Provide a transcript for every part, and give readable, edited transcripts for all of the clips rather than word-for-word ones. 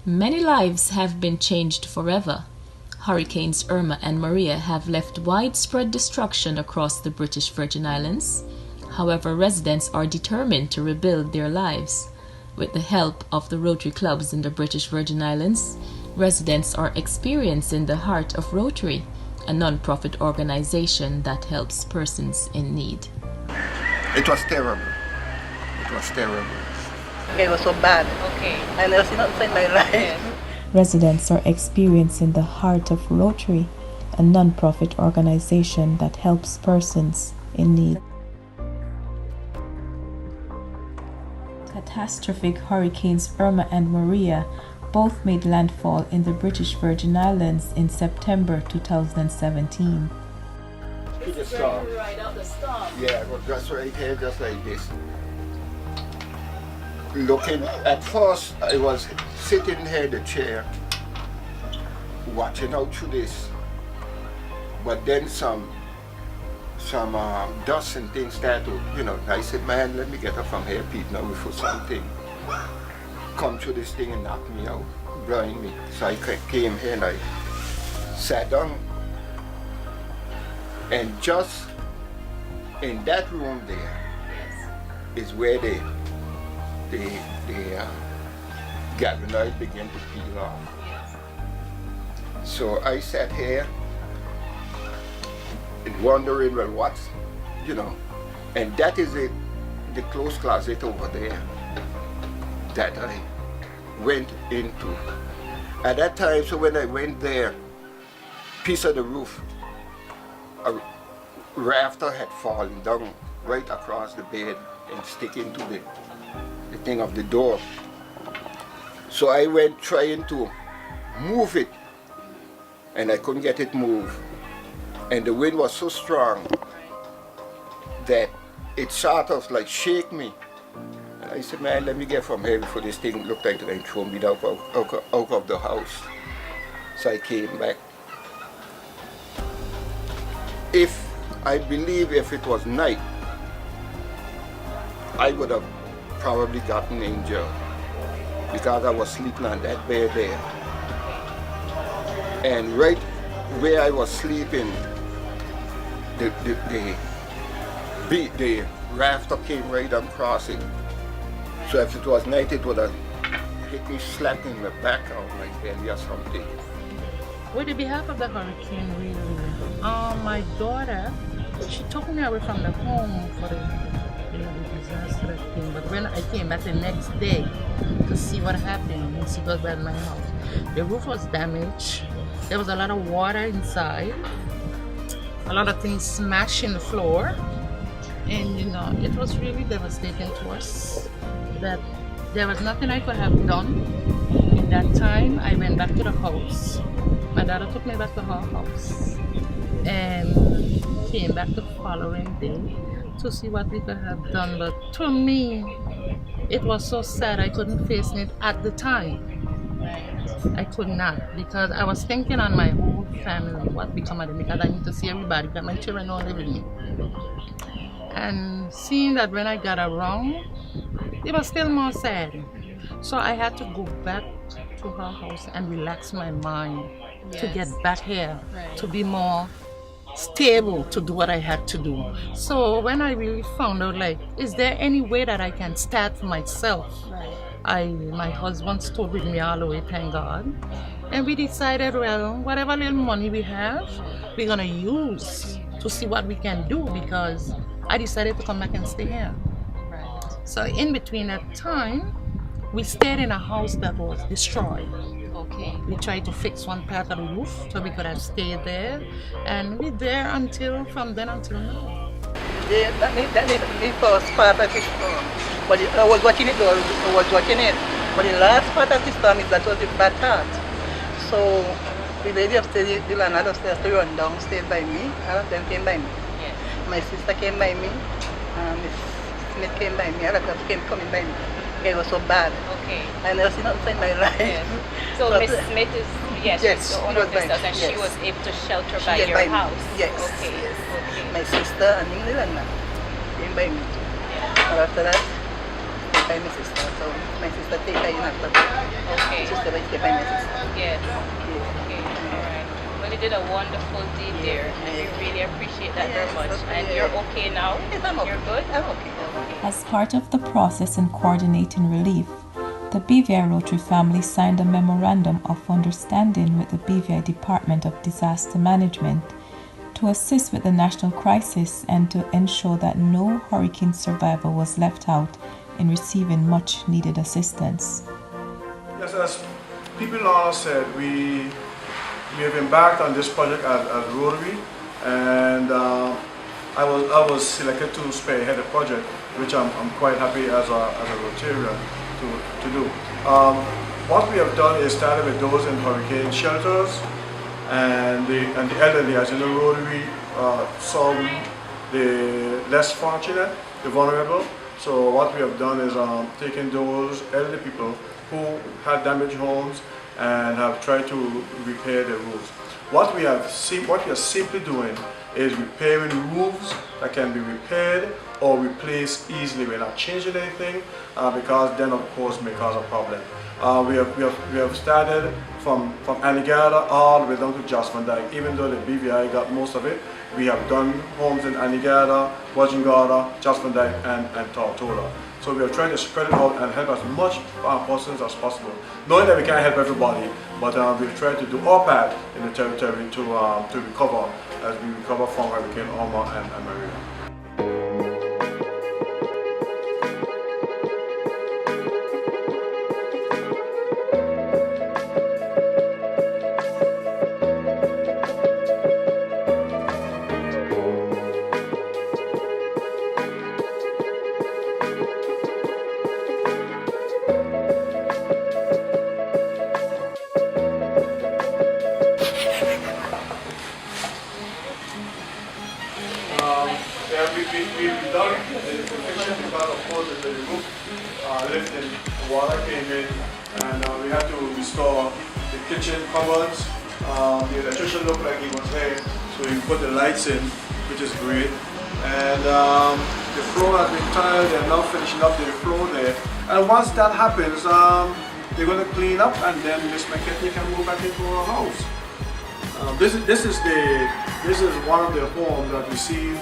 Many lives have been changed forever. Hurricanes Irma and Maria have left widespread destruction across the British Virgin Islands. However, residents are determined to rebuild their lives. With the help of the Rotary clubs in the British Virgin Islands, residents are experiencing the Heart of Rotary, a non-profit organization that helps persons in need. It was terrible. It was terrible. It was so bad. Okay. I never seen nothing in my life. Yes. Residents are experiencing the Heart of Rotary, a non-profit organization that helps persons in need. Catastrophic hurricanes Irma and Maria both made landfall in the British Virgin Islands in September 2017. The storm. Right out the storm. Yeah, but just right here, just like this. Looking, at first I was sitting here in the chair, watching out through this. But then some dust and things started to, I said, man, let me get up from here, Pete, now before something come through this thing and knock me out, blind me. So I came here and I sat down. And just in that room there is where the galvanoid began to peel off. So I sat here and wondering, well, what's, and that is the clothes closet over there that I went into. At that time, so when I went there, piece of the roof, a rafter had fallen down right across the bed and stick into the thing of the door. So I went trying to move it and I couldn't get it moved. And the wind was so strong that it sort of like shake me. And I said, man, let me get from here before this thing looked like they throw me out of the house. So I came back. I believe if it was night, I would have probably gotten injured because I was sleeping on that bed there. And right where I was sleeping, the rafter came right across it. So if it was night, it would have hit me slap in the back of my belly or something. With the behalf of the hurricane, really, my daughter, she took me away from the home for the disaster that came. But when I came back the next day to see what happened, and she was at my house, the roof was damaged. There was a lot of water inside, a lot of things smashed in the floor, and it was really devastating to us. That there was nothing I could have done. In that time, I went back to the house. My daughter took me back to her house and came back the following day to see what we could have done. But to me, it was so sad I couldn't face it at the time. I could not, because I was thinking on my whole family, what become of them, because I need to see everybody, because my children don't live with me. And seeing that when I got around, it was still more sad. So I had to go back to her house and relax my mind to get back here, to be more stable to do what I had to do. So when I really found out, like, is there any way that I can start for myself? My husband stood with me all the way, thank God. And we decided, well, whatever little money we have, we're gonna use to see what we can do, because I decided to come back and stay here. So in between that time, we stayed in a house that was destroyed. Okay. We tried to fix one part of the roof so we could have stayed there, and we're there from then until now. Yeah, that is the first part of the storm. But I was watching it though, I was watching it. But the last part of the storm is that was the bad part. So the lady upstairs, the landlord upstairs, to run downstairs by me. All of them came by me. Yes. My sister came by me. Miss Smith came by me. All of them came coming by me. It was so bad. Okay. I never seen nothing in my life. Yes. So But, Miss Smith is yes, she's the owner of she was this by house, and me, she yes. was able to shelter She by came your by me. house. Yes. Okay. Yes. Okay. My sister and the landlord came by me. But after that, they by my sister. So my sister take her in after that. Okay. My sister was taken by my sister. Yes. Yes. Okay. All right. Well, you did a wonderful deed there, and we really appreciate that very Yes, much. okay, And yes. you're okay now? Yes, I'm okay. You're good? I'm okay. Okay. As part of the process in coordinating relief, the BVI Rotary family signed a memorandum of understanding with the BVI Department of Disaster Management to assist with the national crisis and to ensure that no hurricane survivor was left out in receiving much needed assistance. Yes, as people all said, we have embarked on this project at Rotary, and I was selected to spearhead the project, which I'm quite happy as a Rotarian to do. What we have done is started with those in hurricane shelters and the elderly. As you know, Rotary saw the less fortunate, the vulnerable. So what we have done is taken those elderly people who had damaged homes and have tried to repair the roofs. What we are simply doing is repairing roofs that can be repaired or replaced easily. We're not changing anything because then of course may cause a problem. We have started from Anegada all the way down to Jost Van Dyke. Even though the BVI got most of it, we have done homes in Anegada, Wajingada, Jost Van Dyke and Tortola. So we are trying to spread it out and help as much persons as possible. Knowing that we can't help everybody, but we've tried to do our part in the territory to recover as we recover from Hurricane Irma and Maria. We've done the fixation because of course the roof lifted, the water came in, and we had to restore the kitchen cupboards. The electrician looked like he was there, so he put the lights in, which is great. And the floor has been tiled, they're now finishing up the floor there. And once that happens, they're going to clean up and then Miss McKinney can move back into her house. This is one of the homes that received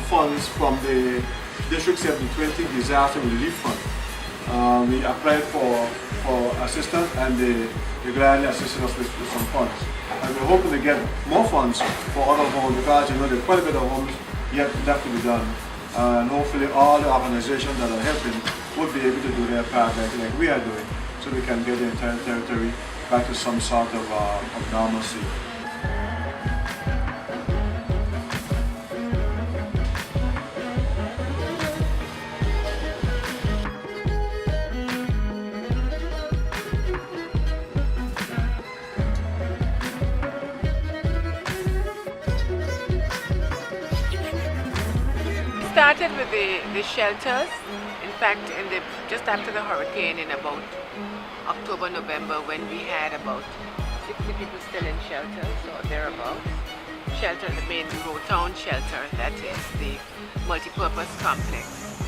funds from the District 720 Disaster Relief Fund. We applied for assistance and they gladly assisted us with some funds. And we're hoping to get more funds for other homes because you know there's quite a bit of homes yet left to be done. And hopefully all the organizations that are helping would be able to do their part like we are doing so we can get the entire territory back to some sort of normalcy. Started with the shelters. In fact, just after the hurricane in about October, November, when we had about 60 people still in shelters or thereabouts. Shelter, the main Rotown shelter, that is the multi-purpose complex.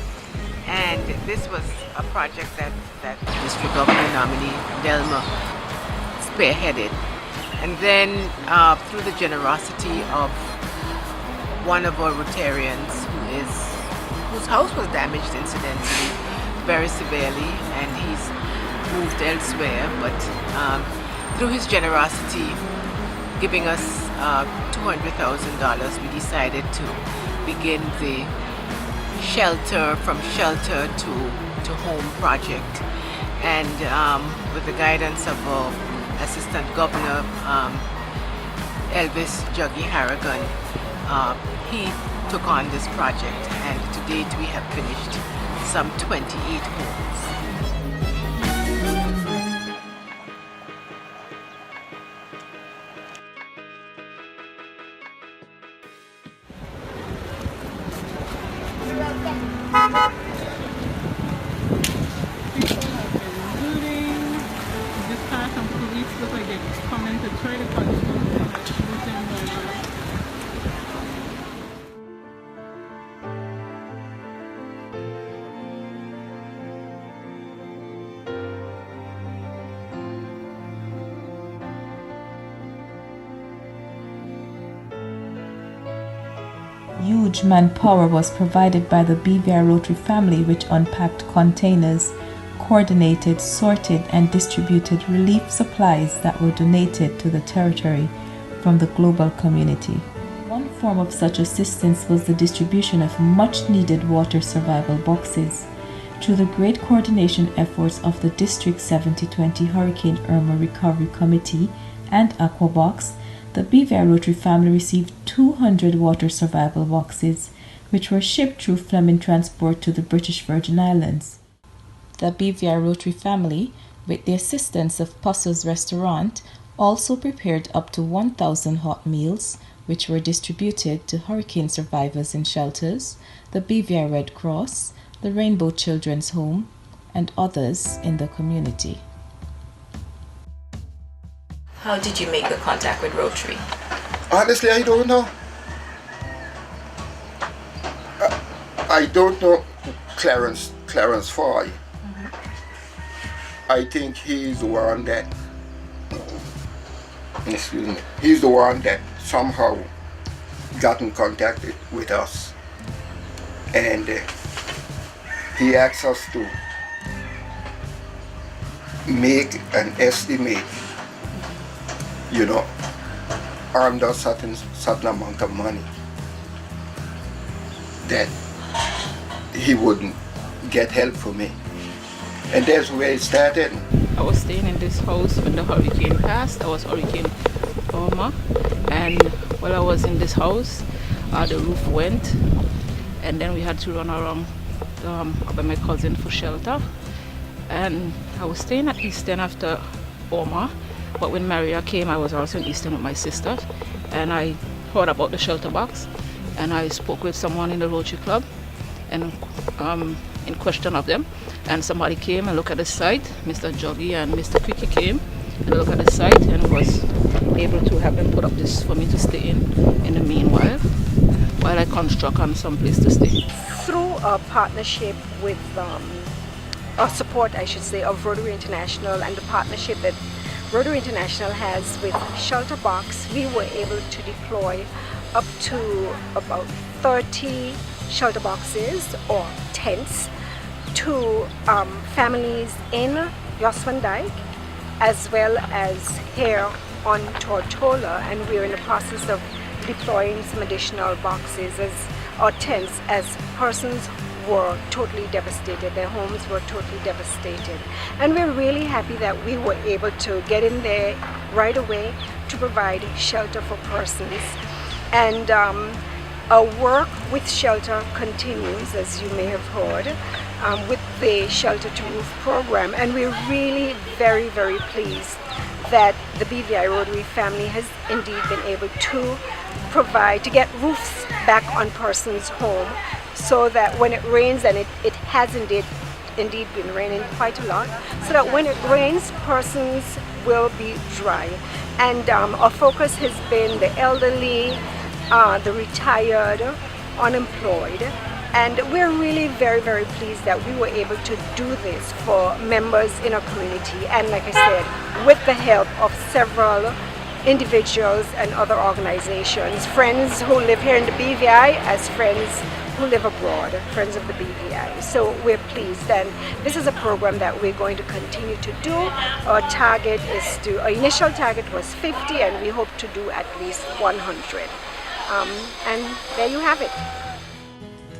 And this was a project that District Governor nominee Delma spearheaded. And then through the generosity of one of our Rotarians whose house was damaged incidentally very severely, and he's moved elsewhere, but through his generosity giving us $200,000, we decided to begin the from shelter to home project. And with the guidance of our Assistant Governor Elvis Juggy Harrigan, he took on this project, and to date we have finished some 28 homes. Huge manpower was provided by the BVI Rotary family, which unpacked containers, coordinated, sorted, and distributed relief supplies that were donated to the territory from the global community. One form of such assistance was the distribution of much-needed water survival boxes. Through the great coordination efforts of the District 7020 Hurricane Irma Recovery Committee and Aquabox, the BVI Rotary family received 200 water survival boxes, which were shipped through Fleming Transport to the British Virgin Islands. The BVI Rotary family, with the assistance of Puzzle's Restaurant, also prepared up to 1,000 hot meals, which were distributed to hurricane survivors in shelters, the BVI Red Cross, the Rainbow Children's Home, and others in the community. How did you make the contact with Rotary? Honestly, I don't know. I don't know Clarence Foy. I think he's the one that, he's the one that somehow got in contact with us. And he asked us to make an estimate, under certain amount of money that he wouldn't get help for me. And that's where it started. I was staying in this house when the hurricane passed. That was Hurricane Irma. And while I was in this house, the roof went. And then we had to run around by my cousin for shelter. And I was staying at Easton after Irma. But when Maria came, I was also in Easton with my sister. And I heard about the shelter box. And I spoke with someone in the Rotary Club and in question of them. And somebody came and looked at the site. Mr. Joggy and Mr. Quickie came and looked at the site and was able to have them put up this for me to stay in the meanwhile, while I construct on some place to stay. Through a partnership with, or support I should say, of Rotary International and the partnership that Rotary International has with Shelter Box, we were able to deploy up to about 30 shelter boxes or tents to families in Yoswandike as well as here on Tortola, and we're in the process of deploying some additional boxes or tents as persons were totally devastated. Their homes were totally devastated, and we're really happy that we were able to get in there right away to provide shelter for persons. And our work with shelter continues, as you may have heard, with the Shelter to Roof program, and we're really very, very pleased that the BVI Rotary family has indeed been able to get roofs back on persons' home, so that when it rains, and it has indeed been raining quite a lot, so that when it rains, persons will be dry. And our focus has been the elderly, the retired, unemployed, and we're really very, very pleased that we were able to do this for members in our community, and like I said, with the help of several individuals and other organizations, friends who live here in the BVI as friends who live abroad, friends of the BVI. So we're pleased, and this is a program that we're going to continue to do. Our initial target was 50, and we hope to do at least 100. And there you have it.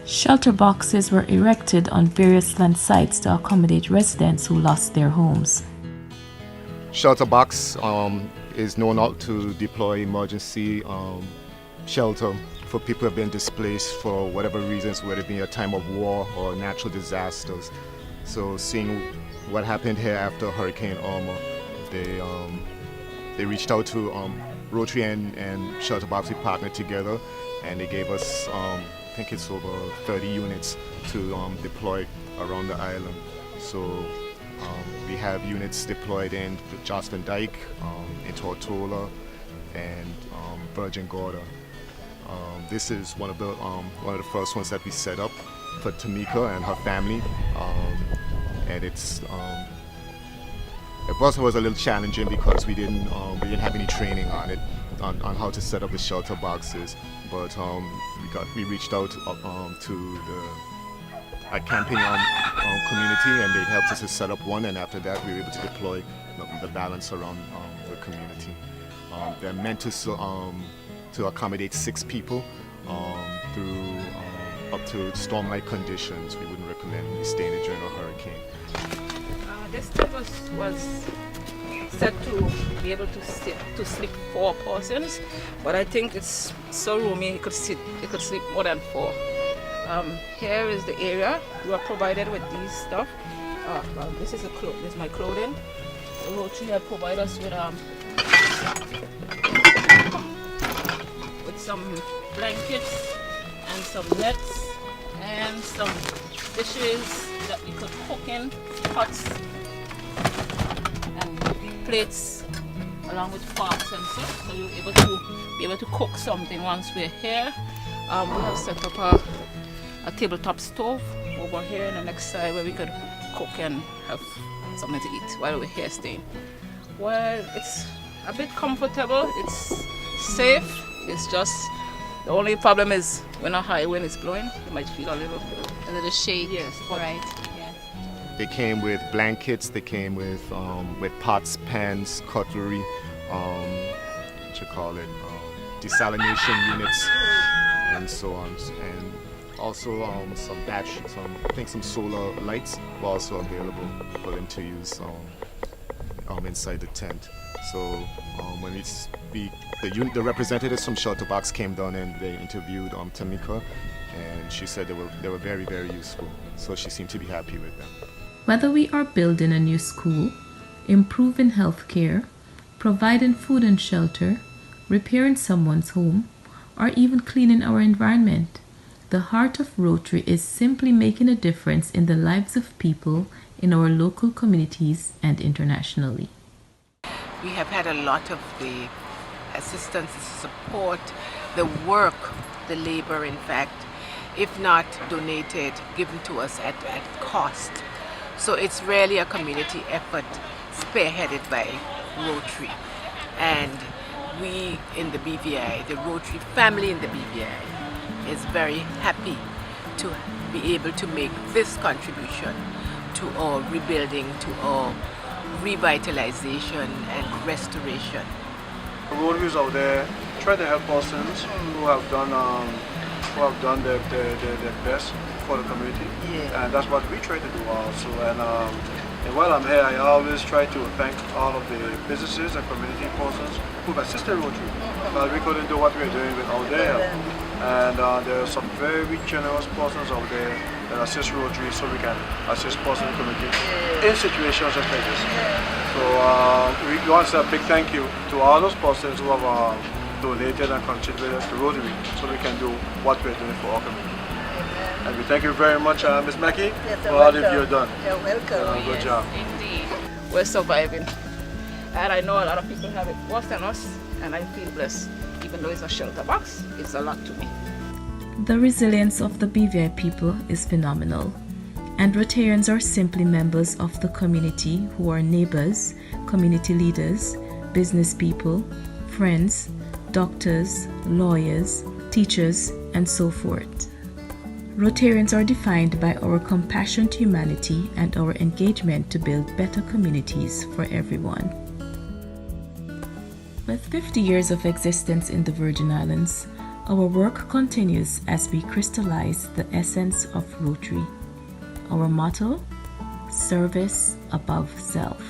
Shelter boxes were erected on various land sites to accommodate residents who lost their homes. Shelter box is known out to deploy emergency shelter for people who have been displaced for whatever reasons, whether it be a time of war or natural disasters. So seeing what happened here after Hurricane Irma, they reached out to Rotary and Shelter Box. We partnered together, and they gave us, I think it's over 30 units to deploy around the island. So we have units deployed in Jocelyn Dyke, in Tortola, and Virgin Gorda. This is one of the first ones that we set up for Tamika and her family, and it was a little challenging because we didn't have any training on it, on how to set up the shelter boxes. But we reached out to the camping community, and they helped us to set up one. And after that, we were able to deploy the balance around the community. They're meant to accommodate 6 people through up to storm-like conditions. We wouldn't recommend staying there during a hurricane. This tent was set to be able to sleep 4 persons, but I think it's so roomy it could sleep more than 4. Here is the area. We are provided with these stuff. Well, this is my clothing. The Rotary had provided us with some blankets and some nets and some dishes that we could cook in, pots and plates, along with forks and stuff. So you're able to cook something once we're here. We have set up a tabletop stove over here in the next side where we could cook and have something to eat while we're here staying. Well, it's a bit comfortable, it's safe, it's just the only problem is when a high wind is blowing, you might feel a little shake. Yes, right. Yeah. They came with blankets, they came with pots, pans, cutlery, desalination units, and so on. And also some solar lights were also available for them to use inside the tent. So when we speak, the representatives from Shelter Box came down and they interviewed Tamika, and she said they were very, very useful. So she seemed to be happy with them. Whether we are building a new school, improving health care, providing food and shelter, repairing someone's home, or even cleaning our environment, the heart of Rotary is simply making a difference in the lives of people in our local communities and internationally. We have had a lot of the assistance, support, the work, the labor, in fact, if not donated, given to us at cost. So it's really a community effort spearheaded by Rotary. And we in the BVI, the Rotary family in the BVI, is very happy to be able to make this contribution to our rebuilding, to our revitalization and restoration. Rotary is out there trying to help persons who have done their best for the community, and that's what we try to do also. And while I'm here, I always try to thank all of the businesses and community persons who've assisted Rotary. But we couldn't do what we're doing without there. And there are some very generous persons out there that assist Rotary, so we can assist persons in the community in situations just like this. So we want to say a big thank you to all those persons who have donated and contributed to Rotary, so we can do what we're doing for our community. And we thank you very much, Ms. Mackey, for all that you've done. You're welcome. Good job. Indeed. We're surviving. And I know a lot of people have it worse than us, and I feel blessed. Even though it's a shelter box, it's a lot to me. The resilience of the BVI people is phenomenal, and Rotarians are simply members of the community who are neighbors, community leaders, business people, friends, doctors, lawyers, teachers, and so forth. Rotarians are defined by our compassion to humanity and our engagement to build better communities for everyone. With 50 years of existence in the Virgin Islands, our work continues as we crystallize the essence of Rotary. Our motto: service above self.